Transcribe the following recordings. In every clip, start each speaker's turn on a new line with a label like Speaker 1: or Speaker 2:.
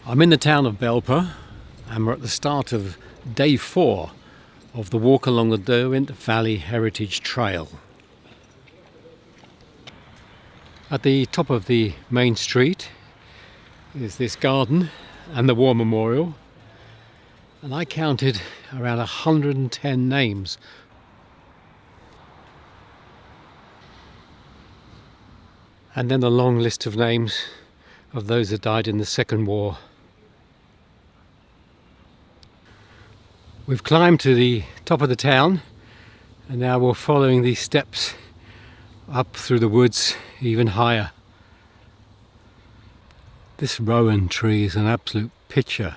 Speaker 1: I'm in the town of Belper and we're at the start of day 4 of the walk along the Derwent Valley Heritage Trail. At the top of the main street is this garden and the war memorial, and I counted around 110 names. And then a long list of names of those that died in the Second War. We've climbed to the top of the town and now we're following these steps up through the woods even higher. This rowan tree is an absolute picture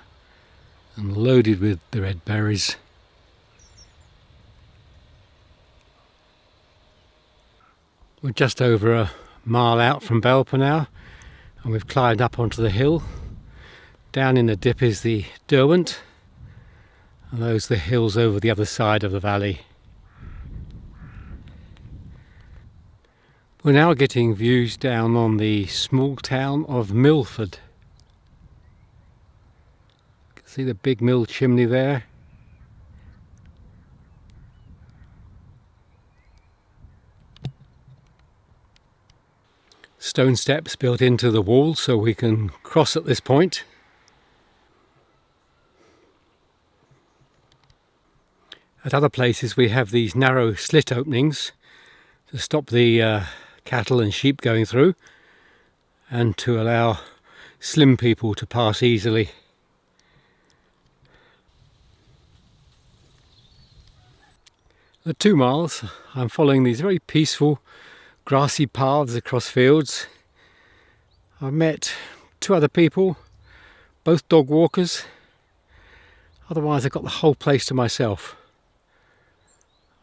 Speaker 1: and loaded with the red berries. We're just over a mile out from Belper now, and we've climbed up onto the hill. Down in the dip is the Derwent, and those are the hills over the other side of the valley. We're now getting views down on the small town of Milford. You can see the big mill chimney there. Stone steps built into the wall so we can cross at this point. At other places we have these narrow slit openings to stop the cattle and sheep going through and to allow slim people to pass easily. At 2 miles I'm following these very peaceful grassy paths across fields. I've met 2 other people, both dog walkers. Otherwise I've got the whole place to myself.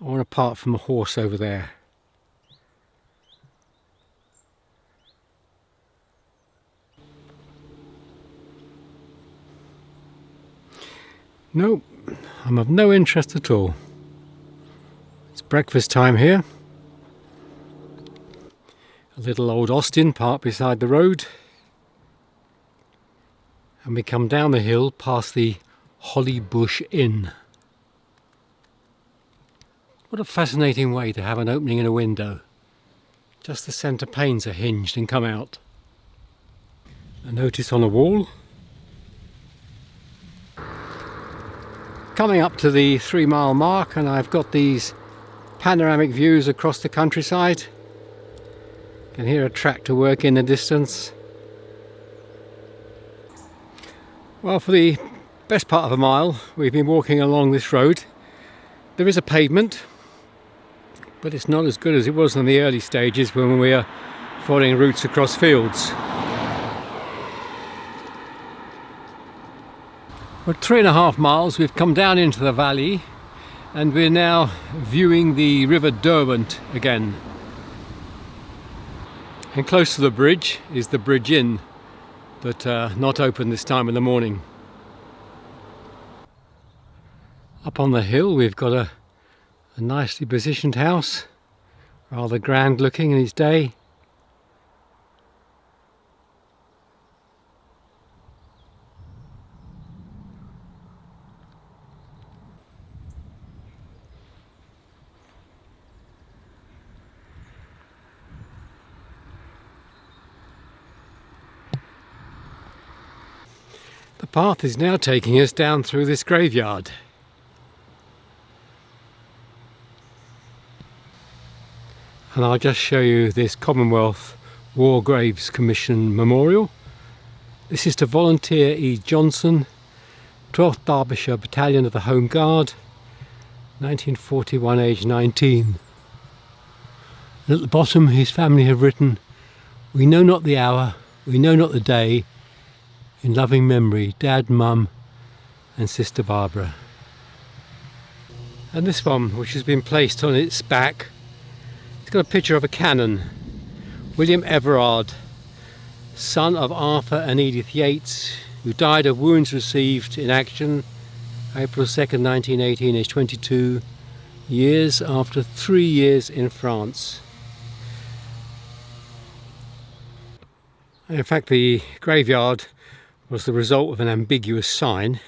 Speaker 1: I want to part from a horse over there. No, I'm of no interest at all. It's breakfast time here. A little old Austin parked beside the road, and we come down the hill past the Hollybush Inn. What a fascinating way to have an opening in a window. Just the centre panes are hinged and come out. A notice on the wall. Coming up to the 3 mile mark, and I've got these panoramic views across the countryside. You can hear a tractor work in the distance. Well, for the best part of a mile we've been walking along this road. There is a pavement, but it's not as good as it was in the early stages when we were following routes across fields. At 3.5 miles we've come down into the valley and we're now viewing the River Derwent again. And close to the bridge is the Bridge Inn, but not open this time in the morning. Up on the hill we've got a nicely positioned house, rather grand looking in its day. The path is now taking us down through this graveyard. And I'll just show you this Commonwealth War Graves Commission memorial. This is to Volunteer E. Johnson, 12th Derbyshire Battalion of the Home Guard, 1941, age 19. And at the bottom his family have written, "We know not the hour, we know not the day, in loving memory, Dad, Mum and Sister Barbara." And this one, which has been placed on its back, it's got a picture of a cannon. William Everard, son of Arthur and Edith Yates, who died of wounds received in action April 2nd, 1918, aged 22 years after 3 years in France. In fact, the graveyard was the result of an ambiguous sign,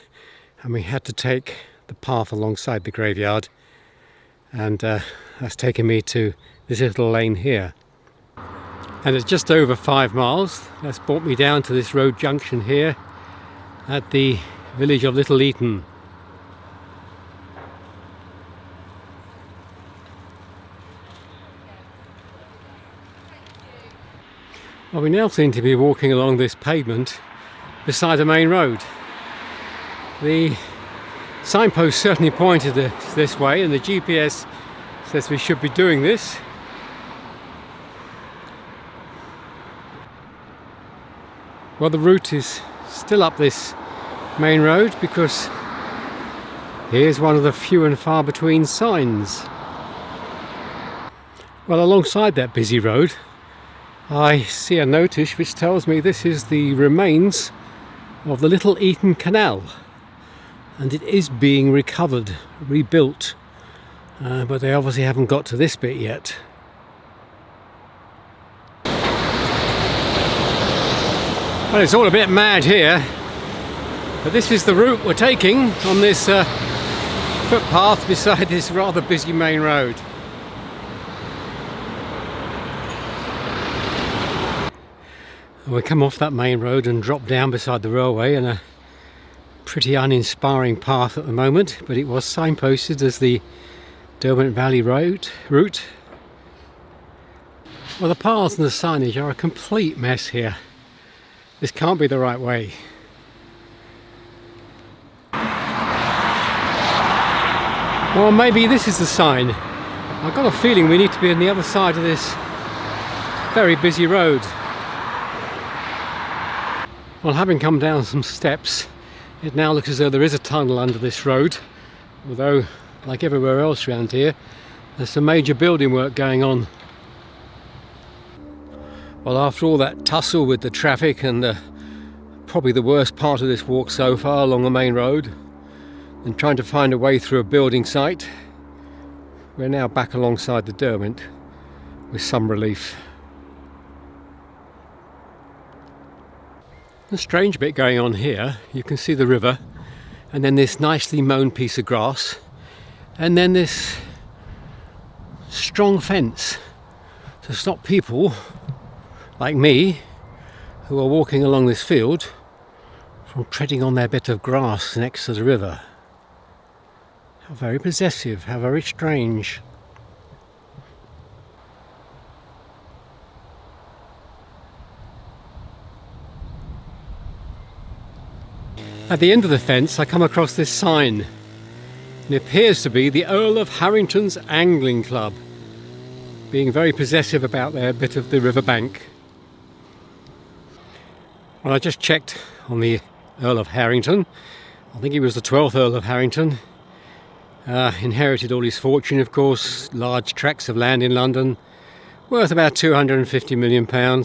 Speaker 1: and we had to take the path alongside the graveyard, and that's taken me to this little lane here. And it's just over 5 miles. That's brought me down to this road junction here at the village of Little Eaton. Well, we now seem to be walking along this pavement beside the main road. The signpost certainly pointed us this way, and the GPS says we should be doing this. Well, the route is still up this main road because here's one of the few and far between signs. Well, alongside that busy road I see a notice which tells me this is the remains of the Little Eaton Canal, and it is being recovered, rebuilt, but they obviously haven't got to this bit yet. Well, it's all a bit mad here, but this is the route we're taking on this footpath beside this rather busy main road. We come off that main road and drop down beside the railway, and a pretty uninspiring path at the moment, but it was signposted as the Derwent Valley route. Well, the paths and the signage are a complete mess here. This can't be the right way. Well, maybe this is the sign. I've got a feeling we need to be on the other side of this very busy road. Well, having come down some steps, it now looks as though there is a tunnel under this road, although, like everywhere else around here, there's some major building work going on. Well, after all that tussle with the traffic and probably the worst part of this walk so far along the main road, and trying to find a way through a building site, we're now back alongside the Derwent with some relief. A strange bit going on here. You can see the river, and then this nicely mown piece of grass, and then this strong fence to stop people like me who are walking along this field from treading on their bit of grass next to the river. How very possessive, how very strange. At the end of the fence I come across this sign. It appears to be the Earl of Harrington's Angling Club, being very possessive about their bit of the river bank. Well, I just checked on the Earl of Harrington. I think he was the 12th Earl of Harrington. Inherited all his fortune, of course, large tracts of land in London, worth about £250 million.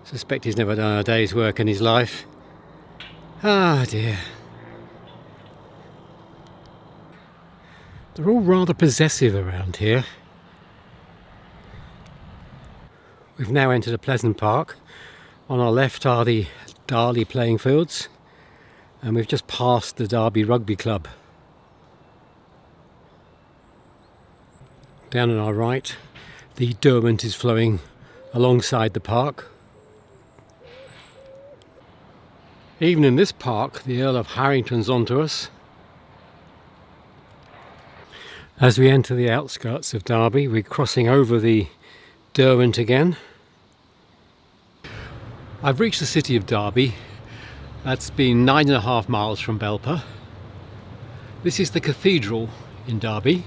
Speaker 1: Suspect he's never done a day's work in his life. Ah dear. They're all rather possessive around here. We've now entered a pleasant park. On our left are the Derby playing fields, and we've just passed the Derby Rugby Club. Down on our right, the Derwent is flowing alongside the park. Even in this park, the Earl of Harrington's onto us. As we enter the outskirts of Derby, we're crossing over the Derwent again. I've reached the city of Derby. That's been 9.5 miles from Belper. This is the Cathedral in Derby.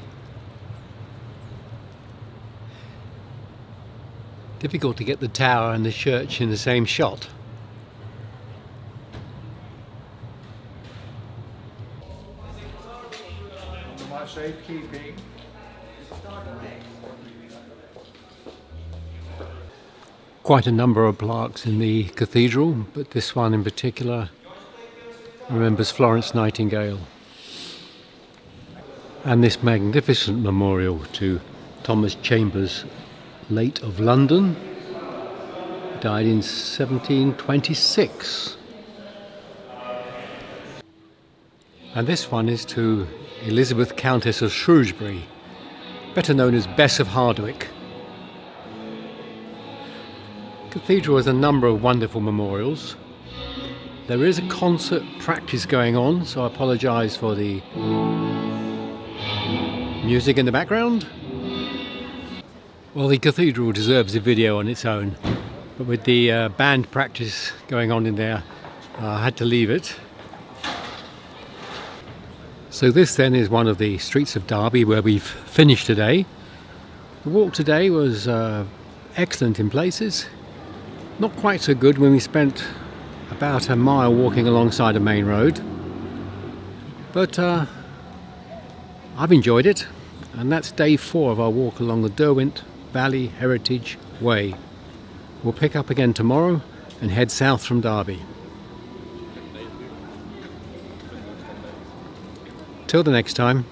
Speaker 1: Difficult to get the tower and the church in the same shot.
Speaker 2: Safekeeping.
Speaker 1: Quite a number of plaques in the cathedral, but this one in particular remembers Florence Nightingale. And this magnificent memorial to Thomas Chambers, late of London, died in 1726. And this one is to Elizabeth Countess of Shrewsbury, better known as Bess of Hardwick. Cathedral has a number of wonderful memorials. There is a concert practice going on, so I apologise for the music in the background. Well, the cathedral deserves a video on its own, but with the band practice going on in there, I had to leave it. So this then is one of the streets of Derby where we've finished today. The walk today was excellent in places. Not quite so good when we spent about a mile walking alongside a main road. But I've enjoyed it, and that's day 4 of our walk along the Derwent Valley Way. We'll pick up again tomorrow and head south from Derby. Till the next time.